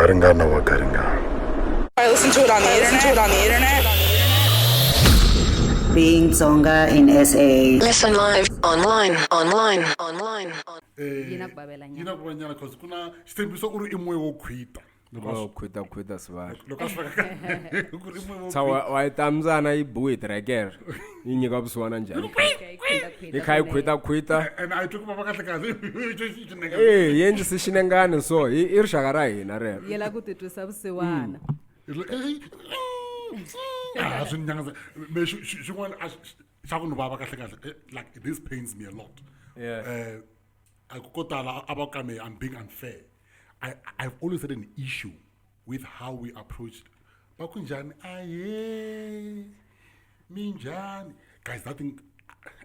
Garingana wa Garinga. I listen to it on the internet. BeingTsonga in SA. Listen live, online. Yina kubabelanyana. Yina kubabelanyana because kuna Shitshembiso uri imwe wo khwita. Khwita sivaka. Loko sivaka uri imwe wo. Sawa wayitamzana ibuyi tracker. Inyika busuwana njani. Ikhaya khwita. And I took my kahle kahle. Yenje sishinengane so irshaka ra hina re. Yela ku titwisa vusiwana. Like this pains me a lot. Yeah. I'm being unfair. I've always had an issue with how we approached. Guys, that thing,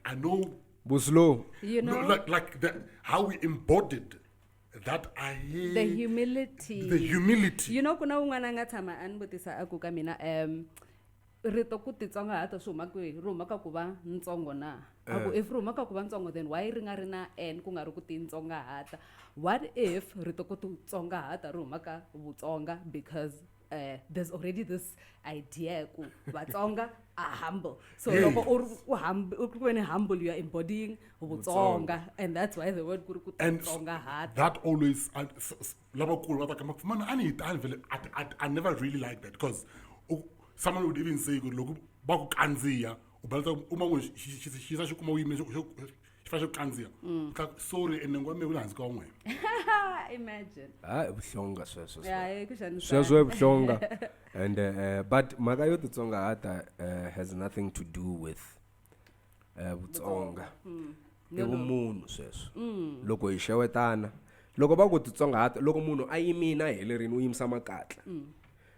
I know. Buslo. You know, No, like that, how we embodied that the humility. The humility. You know, kuna un'wana nga tshama anivutisa aku ka mina rito ku titsonga hata swi huma kwihi ri huma ka ku va ntsongo na aku if ri huma ka ku va ntsongo then why ri nga ri na n ku nga ri ku titsonga hata. What if rito ku titsonga hata ri huma ka vutsonga because there's already this idea ku Vatsonga are humble. So loko u humble, you are embodying vutsonga, and that's why the word ku ri ku titsonga hata. That always I never really liked that because someone would even say loku bakukanziya ubalta uma shisa shukuma uyime shifasho kanziya sorry enengwame ulanzi ka unwe. Imagine. Buhlonga sweswo. Yeah, kushanisana. Sweswo buhlonga. And but maka yo titsonga hata has nothing to do with vutsonga. Munhu sweswo. Loko hi xewetana loko ba ku titsonga hata loko munhu a yimina helerini u yimisa makatla.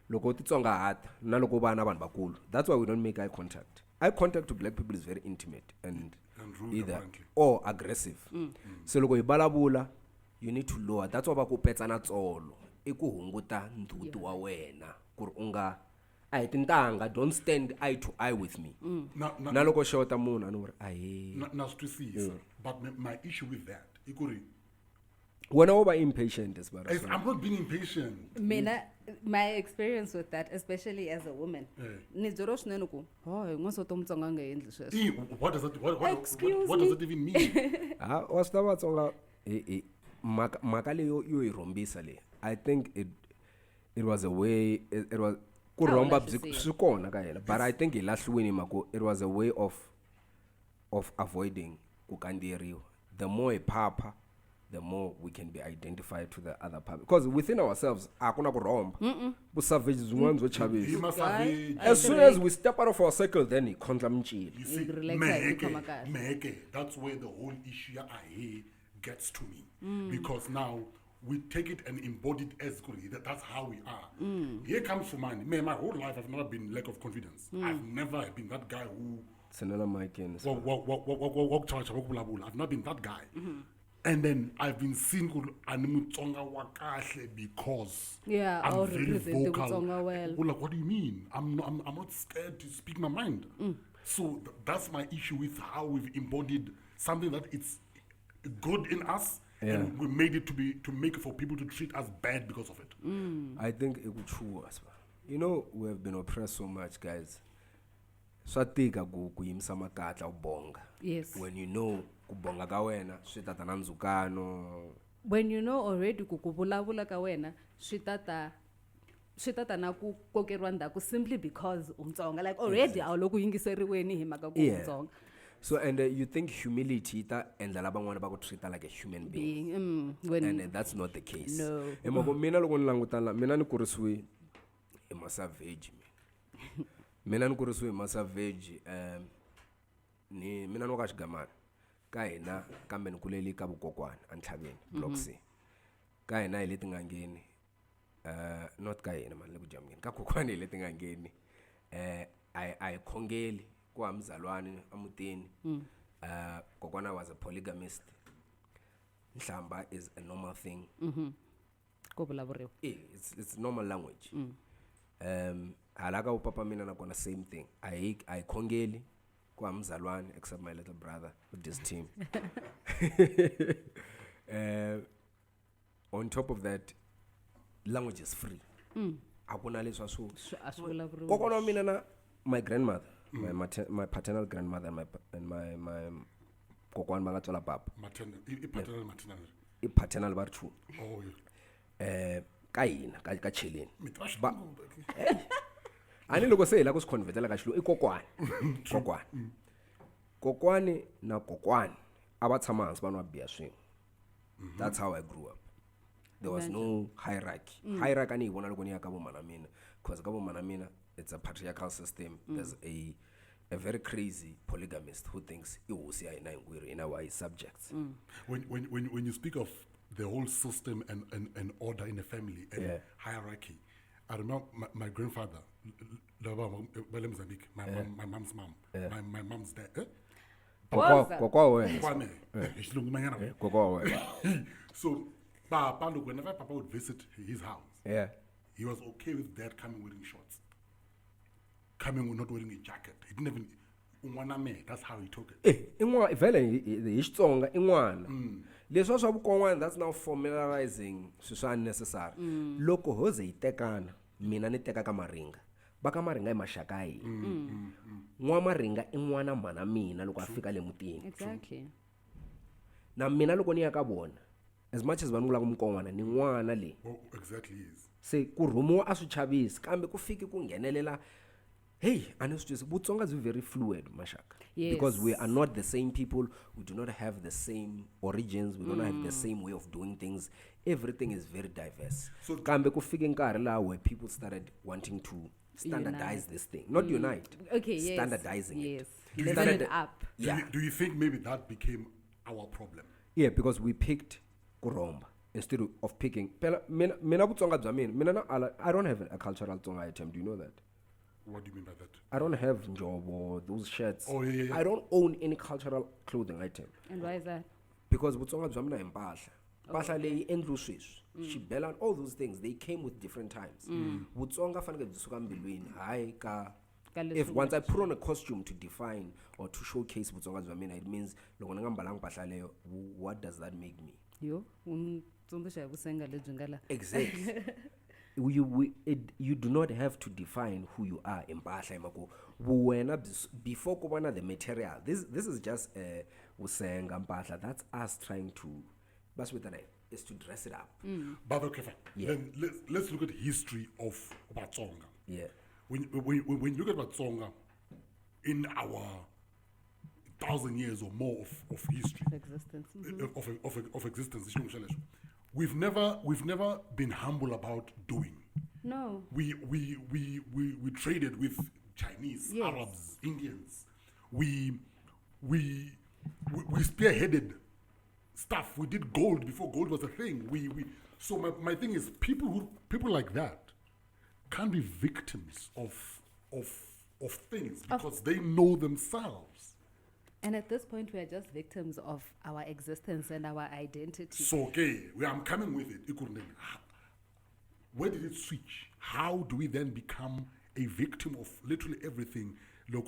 Loko titsonga hata na loko vana vanhu vakulu. That's why we don't make eye contact. Eye contact to black people is very intimate and rude, either apparently. or aggressive. So loko hi balabula you need to lower. That's why va ku petsana tsolo I ku hunguta ndzhuti wa wena ku ri unga a hi tintanga don't stand eye to eye with me. Na loko xota munhu ani ri ahe na swisisa but my issue with that ikuri wena wo va impatient as well. I'm not being impatient. My experience with that, especially as a woman, ni dzoro swinene ku hoy n'wansati mutsonga nga endli sweswo. What does that what Excuse does it even mean? Wa swi ta Vatsonga mhaka leyo yo hi rhombisa le I think it was a way it was ku rhomba swi kona ka hina but I think hi lahliwini mako it was a way of avoiding ku kandziyeriwa. The more hi phapha the more we can be identified to the other part because within ourselves akuna ku rhomba bu savage zin'wana byo chavisa. As soon as we step out of our circle then hi khondla micili. You see, meheke, that's where the whole issue gets to me. Because now we take it and embody it as good. That's how we are. Here comes Fumani. My whole life I've never been lack of confidence. I've never been that guy who I've not been that guy. And then I've been seen animutsonga wakahle because I'm very vocal. Like, what do you mean? I'm not scared to speak my mind. So that's my issue with how we've embodied something that it's good in us, and we made it to make it for people to treat us bad because of it. I think it would true as well. You know, we have been oppressed so much, guys. Swatika ku yimisa makatla ubonga. Yes. When you know kubonga ka wena swi tata na ndzukano. When you know already ku vulavula ka wena swi tata na ku kokeriwa ndzhaku simply because umtsonga like already awu loko yingiseriweni hi mhaka ku umtsonga. So and you think humility ta endla laban'wana ba ku treat like a human being. And that's not the case. No. Emako mina loko ni langutana mina ni kurisiwe hi masavage. Mina ni kurisiwe hi masavage mina no ka xigamana ka hina kambe ni kuleli ka vukokwana antlhaveni doccie ka hina hi leti ngangeni not ka hina mani le ku jamngeni ka kokwana hi leti ngangeni I khongeli ku hamzalwane amutini kokwana was a polygamist. Nhlamba is a normal thing. Ko vulavuriwa. It's normal language. Halaka upapa mina nakona same thing. I khongeli ku hamzalwane except my little brother with this team. On top of that language is free akuna leswa so a swi vulavuriwi. kokwana wa mina na my grandmother my paternal grandmother and my kokwana banga tswala papa maternal I paternal bar two oh yeah ka hina ka cheleni ba ani loko se la ku convertela ka xilo I kokwani na kokwani aba tshama hansi vanhu va biya swin'we. That's how I grew up. There was no hierarchy. Hierarchy ani ibona loko ni ya ka bomana mina because ka bomana mina it's a patriarchal system. There's a very crazy polygamist who thinks ihosi ayina ingwiri in our subjects. When you speak of the whole system and order in a family and hierarchy, I remember my grandfather, Mozambique, my mom's mom, my mom's dad. So, Papa, look, whenever Papa would visit his house, he was okay with Dad coming wearing shorts, coming not wearing a jacket. He didn't even. That's how he took it. That's now familiarizing so necessary. Loko hose itekana, mina ni teka ka Maringa. Baka Maringa I mashakai. Nwa Maringa I nwana mana mina loko afika le mutini. Exactly. Na mina loko ni ya ka bona. As much as vanhu la kumkonwana ni nwana le. Oh, exactly is. Se ku rumo a swi chavisi kambe ku fiki ku nghenelela. Hey, honestly, Vatsonga is very fluid, Mashaka. Yes. Because we are not the same people. We do not have the same origins. We don't have the same way of doing things. Everything is very diverse. So, kambe ku fiki nkarhi la where people started wanting to standardize this thing. Not unite. Okay, yes. Standardizing it. Level it up. Do you think maybe that became our problem? Yeah, because we picked Kuromba instead of picking. Mina Vatsonga bya mina I don't have a cultural Tsonga item. Do you know that? What do you mean by that? I don't have njobo or those shirts. Oh, yeah. I don't own any cultural clothing item. And why is that? Because Vatsonga bya mina impahla. Impahla leyi endlu sweswi. Xibela and all those things, they came with different times. Vatsonga fanele byi suka mbilwini, hayi ka if once I put on a costume to define or to showcase Vatsonga bya mina, it means loko ni nga mbalanga impahla leyo, what does that make me? Yo, tsundzuxa hi vusenga lebyi nga la. Exactly. You do not have to define who you are in Basha Imako. Before Kubana the material. This is just Usenga Basha. That's us trying to that's with the name is to dress it up. But okay, fine. Then let's look at the history of Vatsonga. Yeah. When you look at Vatsonga in our 1,000 years or more of history Existence. of existence. We've never been humble about doing. No. We traded with Chinese, Arabs, Indians. We spearheaded stuff. We did gold before gold was a thing. So my thing is people like that can't be victims of things because they know themselves. And at this point, we are just victims of our existence and our identity. So, okay, I'm coming with it. Where did it switch? How do we then become a victim of literally everything? Look,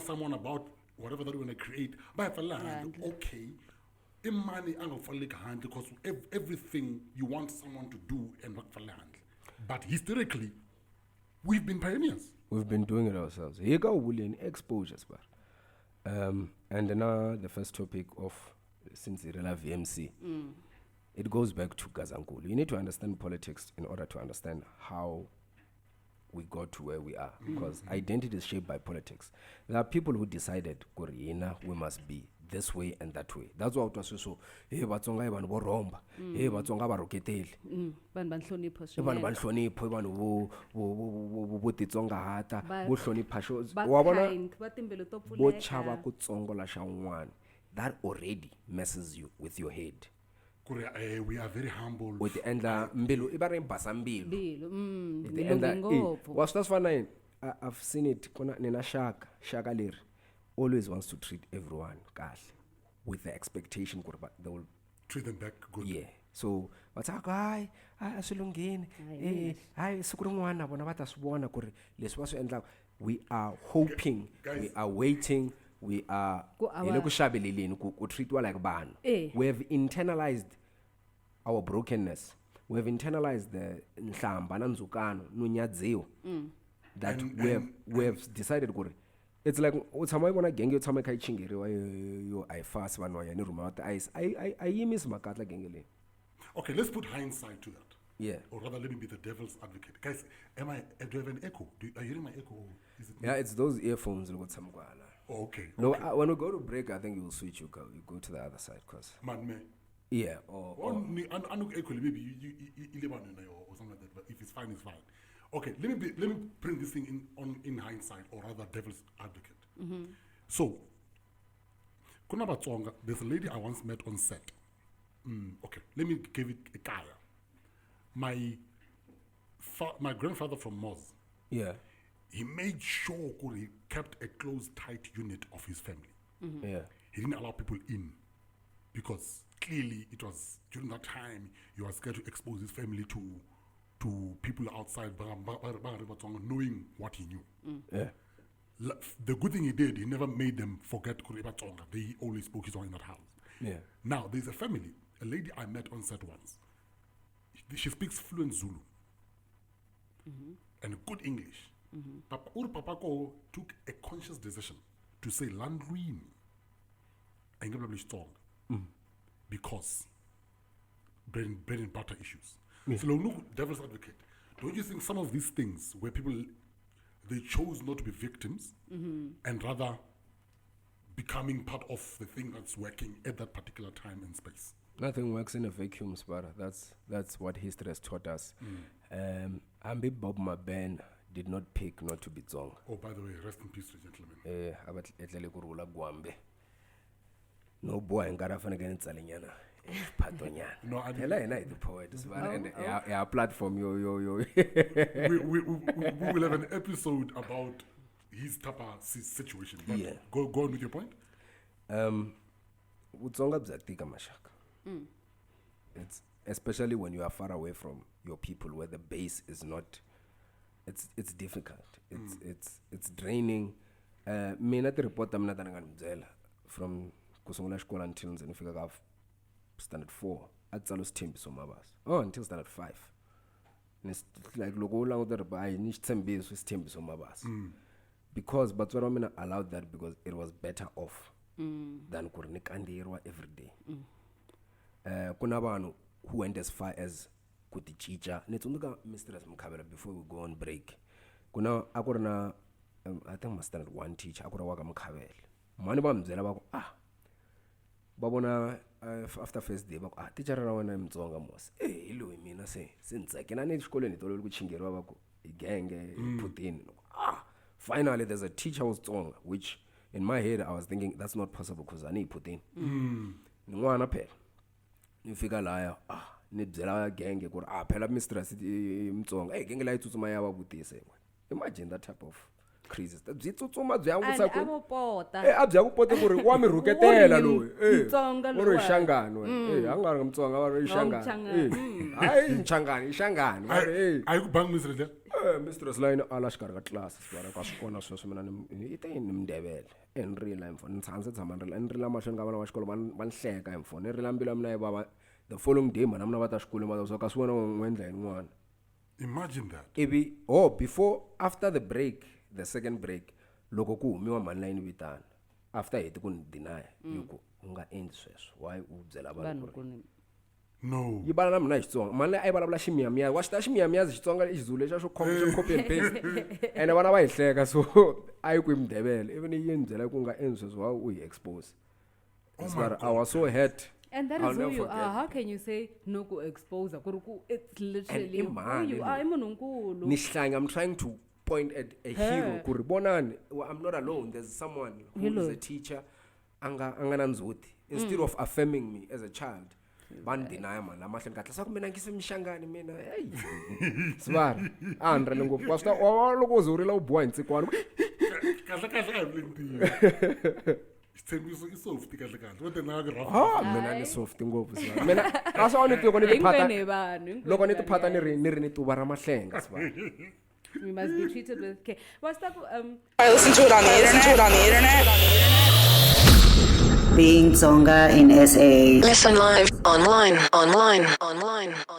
someone about whatever that we want to create. Okay, in money, because everything you want someone to do and work for land. But historically, we've been pioneers. We've been doing it ourselves. Here go William exposures, but and now the first topic of since Irela VMC, it goes back to Gazankulu. You need to understand politics in order to understand how we got to where we are, because identity is shaped by politics. There are people who decided, Koreana, we must be this way and that way. That's what was so. Hey, Vatsonga ban bo romba. Hey, Vatsonga ba roketele. Ban hlonipho swinene. Ban hlonipho, ban bo titsonga hata, bo hlonipha sho. Wa bona ba timbelo to pfuleka. Bo chava ku tsongola xa un'wana. That already messes you with your head. We are very humble. With the end mbilu ibare mbasa mbilu. Mbilu. The end was that's fine. I've seen it kona nina shaka leri always wants to treat everyone kahle with the expectation they will treat them back good. Yeah. So batsaka hayi asilungeni hayi siku rin'wana na vona va ta swi vona ku ri leswi va swi endlaka. We are hoping, we are waiting, we are Ku awa- hi le ku xaveleleni ku treatiwa like vanhu. Eh. We have internalized our brokenness. We have internalized the nhlamba na ndzukano no nyadziwa that we have decided ku it's like u tshama yi vona genge yo tshama yi kha yi chingeriwa yo a yi fasi vanhu va ya ni rhumiwa ti-ice a yi yimisi makatla genge leyi. Okay, let's put hindsight to that. Yeah. Or rather, let me be the devil's advocate. Guys, do I have an echo? Are you hearing my echo? Is it me? Yeah, it's those earphones. Oh, okay. No, when we go to break, I think you'll switch. You go to the other side, cause Man, me. yeah. I know echo. Maybe you live on or something like that. But if it's fine, it's fine. Okay, let me bring this thing in hindsight, or rather, devil's advocate. So, kuna Vatsonga, there's a lady I once met on set. Okay, let me give it a kaya. My grandfather from Moz, Yeah. he made sure he kept a close, tight unit of his family. Yeah. He didn't allow people in because clearly it was during that time he was scared to expose his family to people outside knowing what he knew. Yeah. The good thing he did, he never made them forget Vatsonga. They always spoke his own in that house. Yeah. Now there's a family, a lady I met on set once. She speaks fluent Zulu and good English. Papa took a conscious decision to say Landruini and give a strong because bread and butter issues. So look, devil's advocate. Don't you think some of these things where people they chose not to be victims and rather becoming part of the thing that's working at that particular time and space? Nothing works in a vacuum, Spara. That's what history has taught us. Ambi Bob Maben did not pick not to be Tsonga. Oh, by the way, rest in peace, gentlemen. Abat etlele kurula Gwambe. No boy ngara fana ke ntsalinyana. Patonyana. No, I Tell her the poet. And our platform yo. we will have an episode about his Tapa situation. But Yeah. Go on with your point. Utsonga bzatika mashaka. It's especially when you are far away from your people, where the base is not. It's difficult. It's draining. Mina ti report amna tanangani mzela from kusungula xikola until nze nifika ka standard 4 atsalo Shitshembiso Mabasa. Oh, until standard 5. Like loko u languta ri ba ni Shitshembiso Mabasa. Because batswari va mina allowed that because it was better off than ku ri ni kandziyeriwa every day. Kuna vanhu who went as far as ku ti cinca ni tsundzuka Mistress Mkhabela before we go on break. Kuna a ku ri na I think my standard 1 teacher a ku ri wa ka Mkhabela. Mani va mi byela va ku va vona after first day va ku teacher ra wena Mutsonga mos. Hi loyi mina se ntsakela ni xikolweni ni tolovele ku chingeriwa va ku genge put in. Finally there's a teacher who's Tsonga, which in my head I was thinking that's not possible because I need put in. N'wana phela ni fika laya ni byela genge ku ri phela mistress Mutsonga genge la yi tsutsuma ya va vutise. Imagine that type of crisis. Byi tsutsuma byi angutisa ku a byi ku pota ku ri wa mi rhuketela loyi u ri xangano a nga ri Mutsonga va ri xangano hayi mchangani xangani Ayi ku bang Mistress. Mistress line ala xikarhi ka class swara ka swikona sweswo mina ni ite ni Mndebele en rila mfo ni tsanze tshama ni rila mahlweni ka vana va xikolo van hleka mfo ni rila mbila mina baba the following day mana mina va ta xikolo ma so ka swona n'wendla yin'wana. Imagine that. Ibi before after the break, the second break loko ku humiwa mani line vitana after heti ku ni deny yuko unga end sweswo why u byela vanhu No. yi bala na mina Xitsonga mani a yi vulavula ximiyamiya wa xita ximiyamiya Xitsonga Xizulu lexa xo copy and paste ene vana va hi hleka so a yi ku yi Mndebele even yi ni byela ku nga end sweswo wa u yi expose. I was so hurt. And that is who you are. How can you say no go expose? It's literally who you are. I'm trying to point at a hero. I'm not alone. There's someone who is a teacher. Instead of affirming me as a child, ban deny man. I'm not going to say mina ngise mshangani mina. Hey, swar. Andre ngo pasta loko zurila uboy ntsikwana. Kahle Shitshembiso is soft kahle kahle. What the mina ni soft ngopfu swar. Mina asa oni tiko ni tiphata. Loko ni tiphata ni ri ni tuba ra mahlenga swar. We must be treated with care. What's that? I listen to it on the internet. Being Tsonga in SA. Listen live, online.